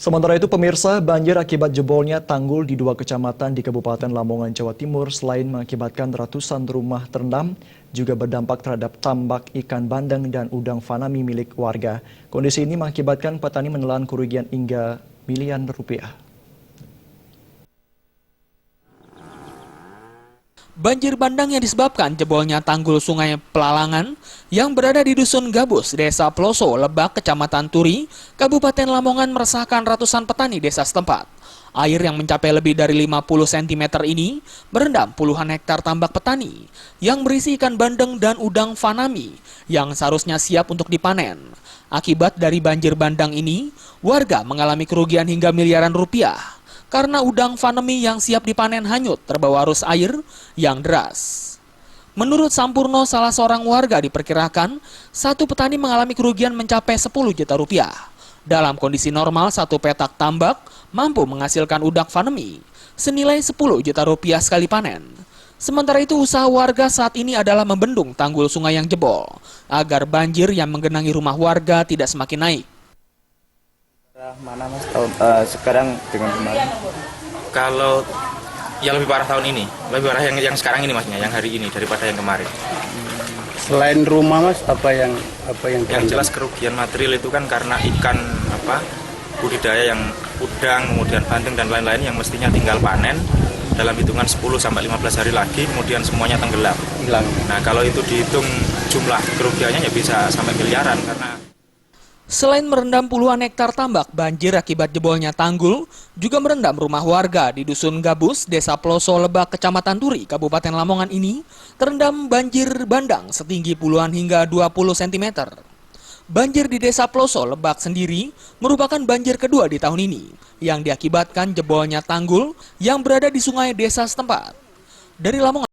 Sementara itu pemirsa, banjir akibat jebolnya tanggul di dua kecamatan di Kabupaten Lamongan, Jawa Timur selain mengakibatkan ratusan rumah terendam, juga berdampak terhadap tambak ikan bandeng dan udang fanami milik warga. Kondisi ini mengakibatkan petani menelan kerugian hingga miliaran rupiah. Banjir bandang yang disebabkan jebolnya tanggul Sungai Pelalangan yang berada di Dusun Gabus, Desa Ploso, Lebak, Kecamatan Turi, Kabupaten Lamongan meresahkan ratusan petani desa setempat. Air yang mencapai lebih dari 50 cm ini merendam puluhan hektar tambak petani yang berisi ikan bandeng dan udang fanami yang seharusnya siap untuk dipanen. Akibat dari banjir bandang ini, warga mengalami kerugian hingga miliaran rupiah karena udang fanami yang siap dipanen hanyut terbawa arus air yang deras. Menurut Sampurno, salah seorang warga diperkirakan satu petani mengalami kerugian mencapai 10 juta rupiah. Dalam kondisi normal, satu petak tambak mampu menghasilkan udang fanami senilai 10 juta rupiah sekali panen. Sementara itu, usaha warga saat ini adalah membendung tanggul sungai yang jebol agar banjir yang menggenangi rumah warga tidak semakin naik. Mana mas sekarang dengan kemarin? Kalau yang lebih parah tahun ini, lebih parah yang sekarang ini masnya, yang hari ini daripada yang kemarin. Selain rumah mas, apa yang Yang jelas kerugian material itu kan karena ikan budidaya yang udang, kemudian bandeng dan lain-lain yang mestinya tinggal panen dalam hitungan 10-15 hari lagi, kemudian semuanya tenggelam. hilang? Nah kalau itu dihitung jumlah kerugiannya ya bisa sampai miliaran karena Selain merendam puluhan hektar tambak, banjir akibat jebolnya tanggul juga merendam rumah warga di Dusun Gabus, Desa Ploso, Lebak, Kecamatan Turi, Kabupaten Lamongan ini terendam banjir bandang setinggi puluhan hingga 20 cm. Banjir di Desa Ploso, Lebak sendiri merupakan banjir kedua di tahun ini yang diakibatkan jebolnya tanggul yang berada di sungai desa setempat. Dari Lamongan.